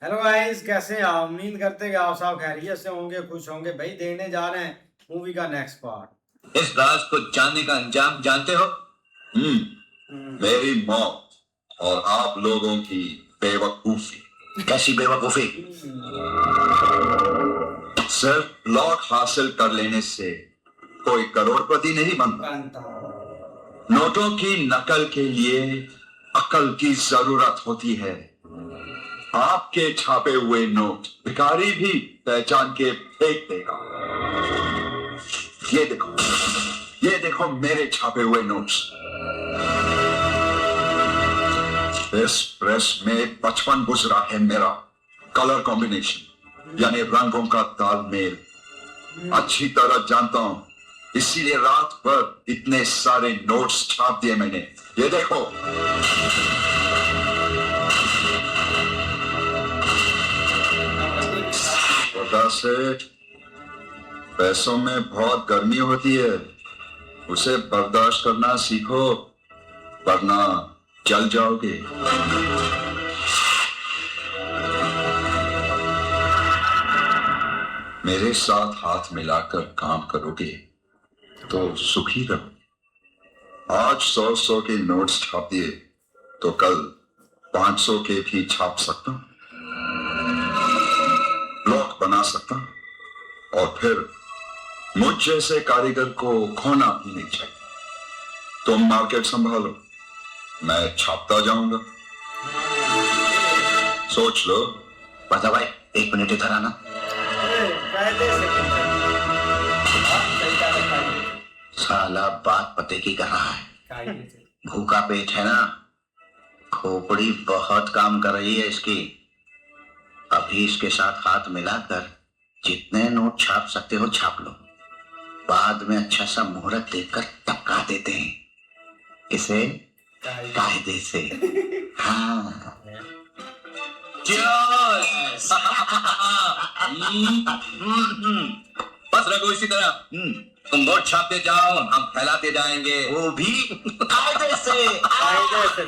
Hello guys, कैसे हैं आप? उम्मीद करते हैं कि आप सब खैरियत से होंगे, खुश होंगे। भाई देने जा रहे हैं मूवी का नेक्स्ट पार्ट। इस राज को जानने का अंजाम जानते हो? मेरी मौत और आप लोगों की बेवकूफी। कैसी बेवकूफी? सिर्फ प्लॉट हासिल कर लेने से कोई करोड़पति नहीं बनता। नोटों की नकल के लिए अकल की जरूरत होती है। आपके छापे हुए नोट भिखारी भी पहचान के फेंक देगा। ये देखो मेरे छापे हुए नोट्स। इस प्रेस में 55 गुजरा है मेरा कलर कॉम्बिनेशन, यानी रंगों का तालमेल अच्छी तरह जानता हूं, इसीलिए रात भर इतने सारे नोट्स छाप दिए मैंने। ये देखो। से पैसों में बहुत गर्मी होती है, उसे बर्दाश्त करना सीखो, वरना जल जाओगे। मेरे साथ हाथ मिलाकर काम करोगे तो सुखी रहो। आज 100 के नोट्स छाप दिए तो कल 500 के भी छाप सकता हूं, ब्लॉक बना सकता हूं, और फिर मुझ जैसे कारीगर को खोना भी नहीं चाहिए। तुम मार्केट संभालो, मैं छापता जाऊंगा। सोच लो। बता भाई, 1 मिनट इधर आना। साला बात पते की कर रहा है। भूखा पेट है ना, खोपड़ी बहुत काम कर रही है इसकी। अभी इसके साथ हाथ मिलाकर जितने नोट छाप सकते हो छाप लो, बाद में अच्छा सा मुहूर्त देखकर टपका देते हैं इसे कायदे से। हाँ। बस रघु, इसी तरह तुम नोट छापते जाओ, हम फैलाते जाएंगे, वो भी कायदे से। कायदे से।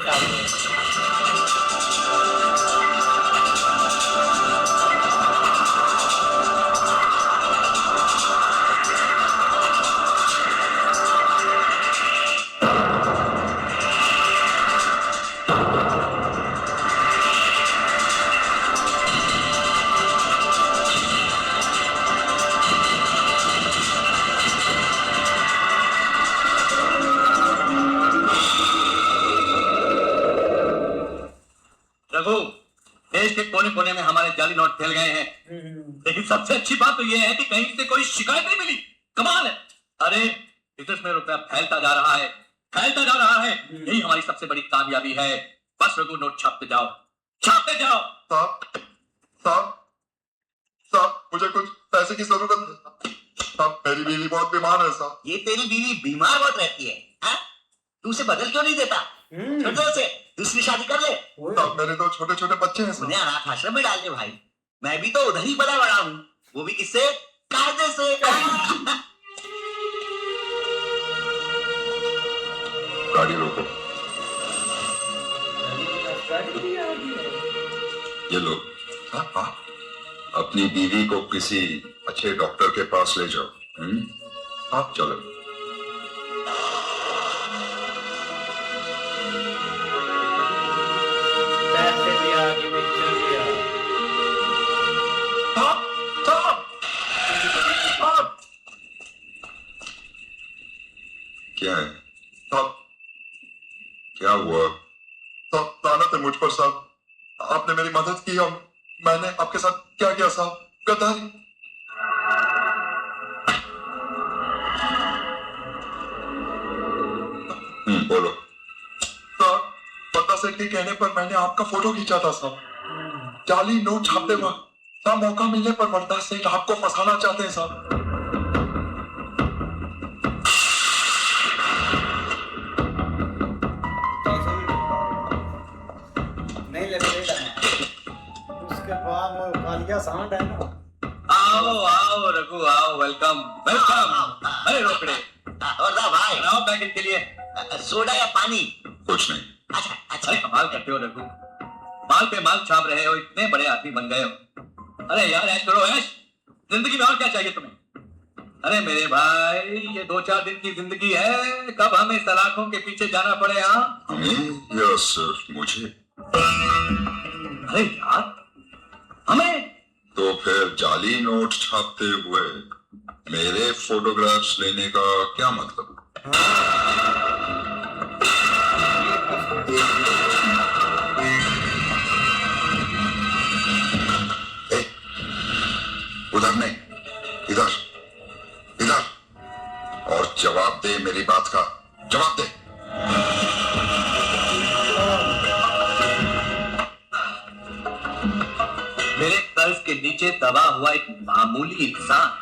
रघु, देश के कोने कोने में हमारे जाली नोट फैल गए हैं, लेकिन सबसे अच्छी बात तो यह है कि कहीं से कोई शिकायत नहीं मिली। कमाल है। अरे विदेश में रुपया फैलता जा रहा है, फैलता जा रहा है। यही हमारी सबसे बड़ी कामयाबी है। बस रघु, नोट छापते जाओ, छापते जाओ। साहब, मुझे कुछ पैसे की जरूरत है। साहब, मेरी बीवी बहुत बीमार है साहब। ये तेरी बीवी बीमार बहुत रहती है, हाँ? तू उसे बदल क्यों नहीं देता? छोटे से दूसरी शादी कर ले। साहब, मेरे 2 छोटे छोटे बच्चे हैं। उन्हें अनाथ आश्रम में डाल दे भाई। मैं भी तो उधर ही बड़ा बड़ा हूँ, वो भी किससे? कायदे से। गाड़ी रोको। ये लो। अपनी बीवी को किसी अच्छे डॉक्टर के पास ले जाओ। आप चलो। क्या है साहब? क्या हुआ? साहब, लानत है मुझ पर साहब। आपने मेरी मदद की और मैंने आपके साथ क्या किया साहब? गद्दारी। बोलो। साहब, पता सेठ के कहने पर मैंने आपका फोटो खींचा था साहब, जाली नोट छापते वक्त। साहब, मौका मिलने पर वरदास सेठ आपको फंसाना चाहते हैं साहब। उसके बाद वो कालिया सांड है ना। आओ आओ रघु, आओ, वेलकम वेलकम। अरे रोकड़े, और भाई बनाओ पैकेट के लिए सोडा या पानी? कुछ नहीं। अच्छा अच्छा। अरे कमाल करते हो रघु, माल पे माल छाप रहे हो, इतने बड़े आदमी बन गए हो। अरे यार ऐश करो ऐश, जिंदगी में और क्या चाहिए तुम्हें? अरे मेरे भाई ये 2-4 दिन की जिंदगी है, कब हमें सलाखों के पीछे जाना पड़े। हाँ या सिर्फ मुझे? अरे यार हमें तो फिर जाली नोट छापते हुए मेरे फोटोग्राफ्स लेने का क्या मतलब? ए, उधर नहीं, इधर इधर, और जवाब दे मेरी बात का, जवाब दे। मेरे कर्ज के नीचे दबा हुआ एक मामूली इंसान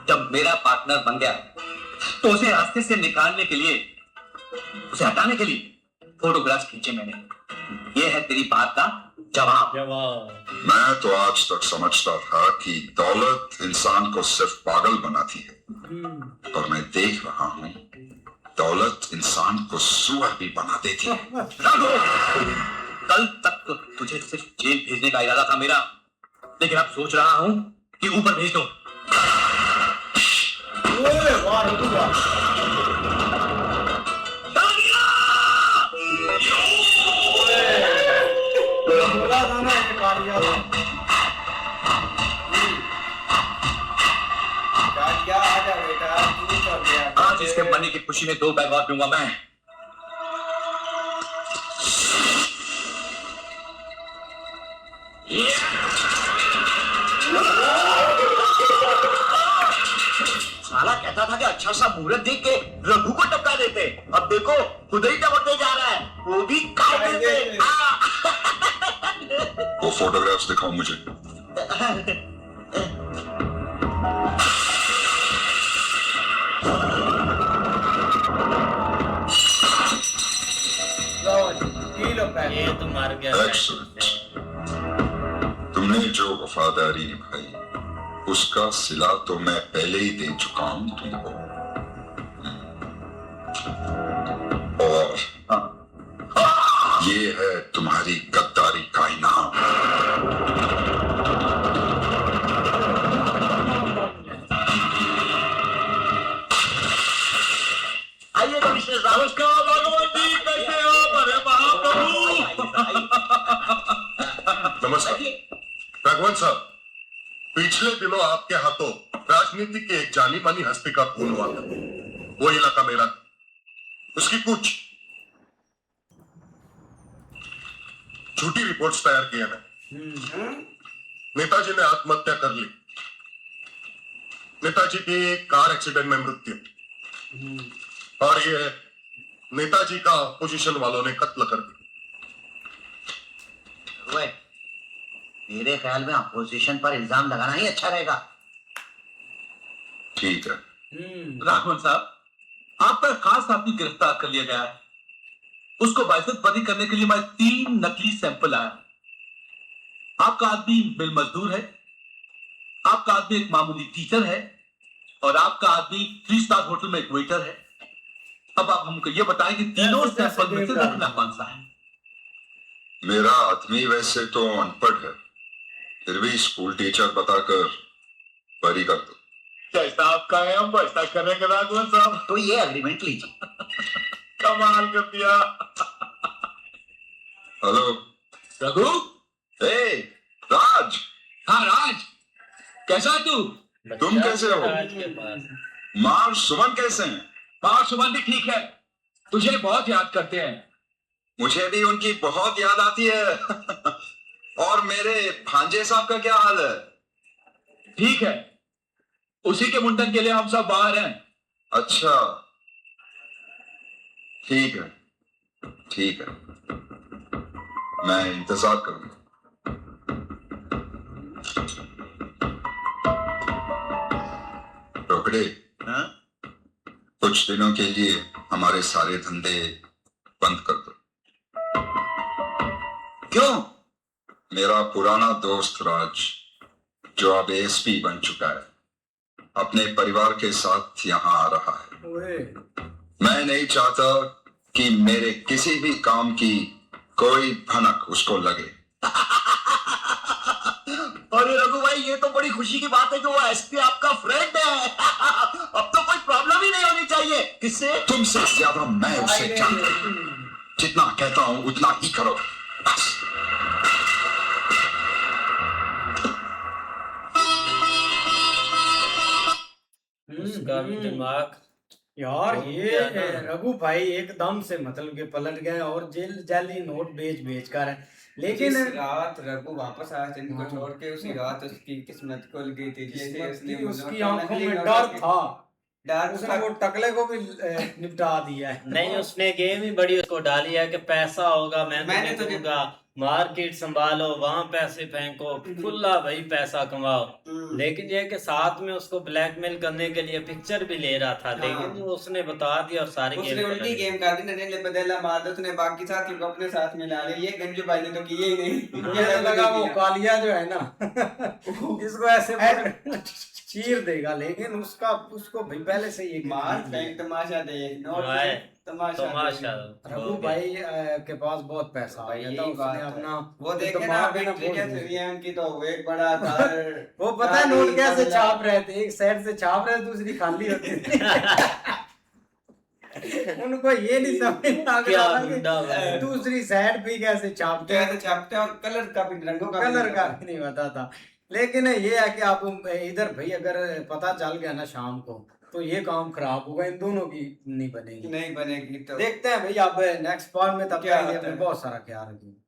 जब मेरा पार्टनर बन गया तो उसे रास्ते से निकालने के लिए, उसे हटाने के लिए फोटोग्राफ्स खींचे मैंने। ये है तेरी बात का जवाब। मैं तो आज तक समझता था कि दौलत इंसान को सिर्फ पागल बनाती है, पर मैं देख रहा हूँ दौलत इंसान को सुअर भी बना देती है। कल तक तो तुझे सिर्फ जेल भेजने का इरादा था मेरा, लेकिन अब सोच रहा हूँ कि ऊपर भेज दो। आज इसके मरने की खुशी में 2 बैग और पीऊंगा मैं। साला कहता था कि अच्छा सा मुहूर्त देख के रघु को टपका देते, अब देखो खुद ही टपकते जा रहा है, वो भी कायदे से। वो फोटोग्राफ्स दिखाओ मुझे। ये तो मार गया। Excellent. तुमने जो वफादारी निभाई उसका सिला तो मैं पहले ही दे चुका हूं तुमको। और ये है तुम्हारी गद्दारी का इनाम। आइए कमिश्नर साहब। नमस्कार राघवन जी, कैसे हो? अरे महाप्रभु। नमस्कार राघवन साहब, पिछले दिनों आपके हाथों राजनीति की एक जानी मानी हस्ती का खून हुआ था। वो इलाका मेरा, उसकी कुछ झूठी रिपोर्ट्स तैयार किए हैं। नेताजी ने आत्महत्या कर ली, नेताजी की कार एक्सीडेंट में मृत्यु, और ये नेताजी का अपोजिशन वालों ने कत्ल कर दिया। मेरे ख्याल में अपोजिशन पर इल्जाम लगाना ही अच्छा रहेगा। ठीक है। राघवन साहब, आप पर खास आदमी गिरफ्तार कर लिया गया है। उसको बाइज्जतबरी करने के लिए मैं 3 नकली सैंपल आया। आपका आदमी मिल मजदूर है, आपका आदमी एक मामूली टीचर है, और आपका आदमी 3 स्टार होटल में एक वेटर है। अब आप हमको ये बताएं कि तीनों सैंपल में से रखना कौन सा है? मेरा आदमी वैसे तो अनपढ़ है, फिर भी स्कूल टीचर बताकर बरी कर दो। जैसा आपका है हम वैसा करेंगे राघवन साहब। तो ये एग्रीमेंट लीजिए। कमाल कर दिया। हेलो रघु। ए राज। हाँ राज, कैसा है तू? तुम कैसे हो? माँ सुमन कैसे हैं? और सुमन भी ठीक है, तुझे बहुत याद करते हैं। मुझे भी उनकी बहुत याद आती है। और मेरे भांजे साहब का क्या हाल है? ठीक है, उसी के मुंडन के लिए हम सब बाहर हैं। अच्छा ठीक है, ठीक है, मैं इंतजार करूंगा। रोकड़े, कुछ दिनों के लिए हमारे सारे धंधे बंद कर दो। क्यों? मेरा पुराना दोस्त राज, जो अब एएसपी बन चुका है, अपने परिवार के साथ यहाँ आ रहा है। मैं नहीं चाहता कि मेरे किसी भी काम की कोई भनक उसको लगे। अरे रघु भाई, ये तो बड़ी खुशी की बात है कि वो एसपी आपका फ्रेंड है। अब तो कोई प्रॉब्लम ही नहीं होनी चाहिए। किससे? तुमसे ज्यादा मैं उसे जानता हूं। जितना कहता हूं उतना ही करो बस। उसका भी दिमाग यार तो ये क्या ना? रघु भाई एकदम से मतलब के पलट गए और जेल जाली नोट बेच कर है। लेकिन जिस रात रघु वापस आया था इनको हाँ। छोड़ के, उसी रात उसकी किस्मत खुल गई थी। जैसे किस्मत उसने थी, उसकी नोटों आंखों नकली में नोटों डर के- था। डर उसने था। वो टकले को भी निपटा दिया है। नहीं, उसने गेम ही बड़ी उसको डाली है कि पैसा होगा मैं मैंने तुम्हें तुझे- दूंगा, मार्केट संभालो, वहां पैसे फेंको, खुला भाई पैसा कमाओ। लेकिन ये कि साथ में उसको ब्लैकमेल करने के लिए पिक्चर भी ले रहा था, लेकिन वो उसने बता दिया और सारी उसने गेम उल्टी गेम कर दी, नरेले बदला मार दिया। उसने बाकी साथियों को अपने साथ मिला लिया। ये गंजू भाई ने तो किए ही नहीं। मुझे तो लगा वो कालिया जो है ना इसको ऐसे चीर देगा, लेकिन उसको भाई पहले से ये मार फेंक, तमाशा देख, नोट हाय, फेंक, तमाशा तमाशा देख। रघु भाई के पास बहुत पैसा आ भाई गया था। यही बात उसने है। अपना वो देखे ना दिमाग बेटी ना बोल कैसे दिया। हुई है उनकी, तो वो एक बड़ा घर। वो पता है नोट कैसे गाड़ी, छाप रहे थे, एक साइड से छाप रहे थे, दूसरी खाली होती थी। उनको ये नहीं समझ आ क्या रहा कि गुंडा बना। दूसरी साइड भी कैसे छापते हैं, कैसे छापते हैं, और कलर का भी, रंगों का भी कलर नहीं का पता। भी नहीं पता था। लेकिन ये है कि आप इधर भाई अगर पता चल गया ना शाम को, तो ये काम खराब होगा, इन दोनों की नहीं बनेगी। नहीं बनेगी तो देखते हैं भाई अब नेक्स्ट पार्ट में, तब क्या तक ये होता अपने है? बहुत सारा ख्याल रखिए।